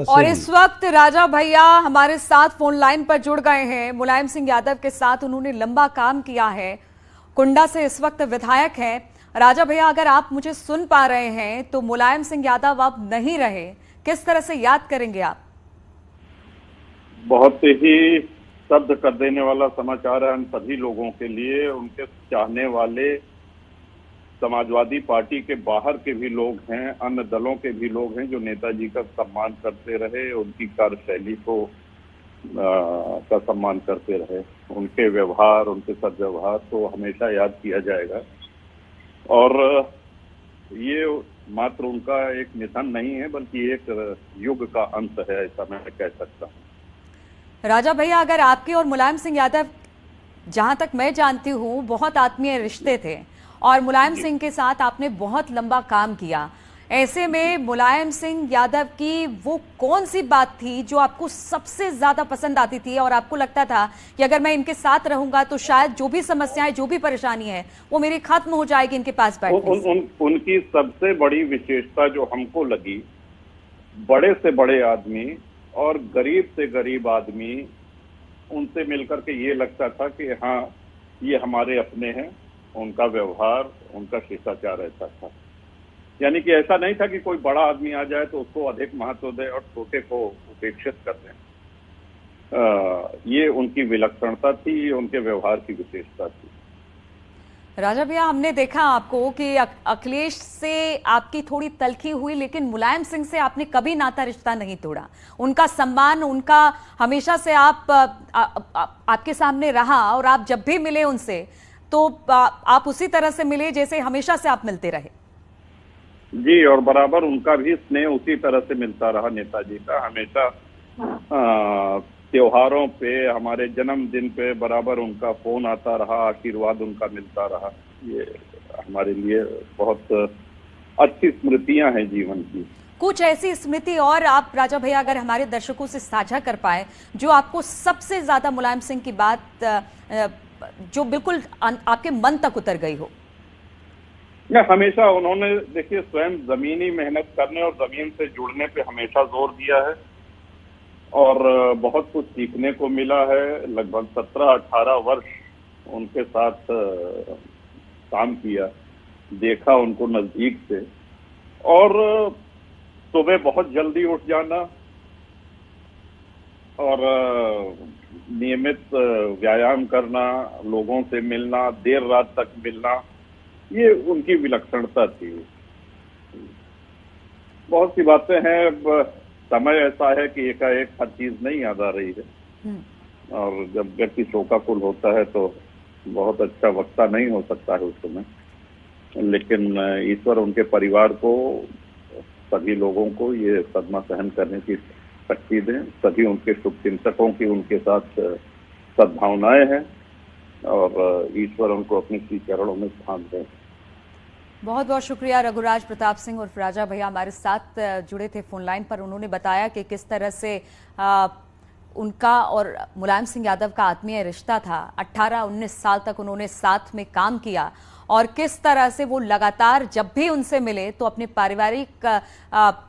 और इस वक्त राजा भैया हमारे साथ फोन लाइन पर जुड़ गए हैं। मुलायम सिंह यादव के साथ उन्होंने लंबा काम किया है, कुंडा से इस वक्त विधायक हैं। राजा भैया, अगर आप मुझे सुन पा रहे हैं तो मुलायम सिंह यादव अब नहीं रहे, किस तरह से याद करेंगे आप? बहुत ही स्तब्ध कर देने वाला समाचार है हम सभी लोगों के लिए। उनके चाहने वाले समाजवादी पार्टी के बाहर के भी लोग हैं, अन्य दलों के भी लोग हैं जो नेताजी का सम्मान करते रहे, उनकी कार्यशैली को का सम्मान करते रहे। उनके व्यवहार, उनके सद्व्यवहार को हमेशा याद किया जाएगा। और ये मात्र उनका एक निधन नहीं है बल्कि एक युग का अंत है, ऐसा मैं कह सकता हूँ। राजा भैया, अगर आपके और मुलायम सिंह यादव, जहां तक मैं जानती हूँ, बहुत आत्मीय रिश्ते थे और मुलायम सिंह के साथ आपने बहुत लंबा काम किया, ऐसे में मुलायम सिंह यादव की वो कौन सी बात थी जो आपको सबसे ज्यादा पसंद आती थी और आपको लगता था कि अगर मैं इनके साथ रहूंगा तो शायद जो भी समस्याएं, जो भी परेशानी है, वो मेरी खत्म हो जाएगी इनके पास बैठने से? उनकी सबसे बड़ी विशेषता जो हमको लगी, बड़े से बड़े आदमी और गरीब से गरीब आदमी, उनसे मिलकर के ये लगता था कि हाँ, ये हमारे अपने हैं। उनका व्यवहार, उनका शिष्टाचार ऐसा था, यानी कि ऐसा नहीं था कि कोई बड़ा आदमी आ जाए तो उसको अधिक महत्व दे और छोटे को उपेक्षित कर दें। ये उनकी विलक्षणता थी, उनके व्यवहार की विशेषता थी। राजा भैया, हमने देखा आपको कि अखिलेश से आपकी थोड़ी तलखी हुई, लेकिन मुलायम सिंह से आपने कभी नाता रिश्ता नहीं तोड़ा। उनका सम्मान, उनका हमेशा से आपके सामने रहा और आप जब भी मिले उनसे तो आप उसी तरह से मिले जैसे हमेशा से आप मिलते रहे। जी, और बराबर उनका भी स्नेह उसी तरह से मिलता रहा नेताजी का। हमेशा त्योहारों पे, हमारे जन्मदिन पे बराबर उनका फोन आता रहा, आशीर्वाद उनका मिलता रहा। ये हमारे लिए बहुत अच्छी स्मृतियां हैं जीवन की। कुछ ऐसी स्मृति और आप राजा भैया अगर हमारे दर्शकों से साझा कर पाए जो आपको सबसे ज्यादा मुलायम सिंह की बात जो बिल्कुल आपके मन तक उतर गई हो? हमेशा उन्होंने, देखिए, स्वयं जमीनी मेहनत करने और जमीन से जुड़ने पे हमेशा जोर दिया है और बहुत कुछ सीखने को मिला है। लगभग 17-18 वर्ष उनके साथ काम किया, देखा उनको नजदीक से। और सुबह बहुत जल्दी उठ जाना और नियमित व्यायाम करना, लोगों से मिलना, देर रात तक मिलना, ये उनकी विलक्षणता थी। बहुत सी बातें हैं, समय ऐसा है कि एकाएक हर चीज नहीं याद आ रही है और जब व्यक्ति शोकाकुल होता है तो बहुत अच्छा वक्ता नहीं हो सकता है उस समय। लेकिन ईश्वर उनके परिवार को, सभी लोगों को ये सदमा सहन करने की शक्ति दें। सभी उनके शुभचिंतकों की उनके साथ सद्भावनाएं हैं और ईश्वर उनको अपने श्री चरणों में स्थान दें। बहुत बहुत शुक्रिया। रघुराज प्रताप सिंह और राजा भैया हमारे साथ जुड़े थे फोन लाइन पर। उन्होंने बताया कि किस तरह से उनका और मुलायम सिंह यादव का आत्मीय रिश्ता था। 18-19 साल तक उन्होंने साथ में काम किया और किस तरह से वो लगातार जब भी उनसे मिले तो अपने पारिवारिक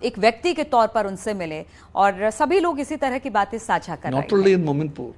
एक व्यक्ति के तौर पर उनसे मिले और सभी लोग इसी तरह की बातें साझा कर रहे हैं। Not only in Mominpur,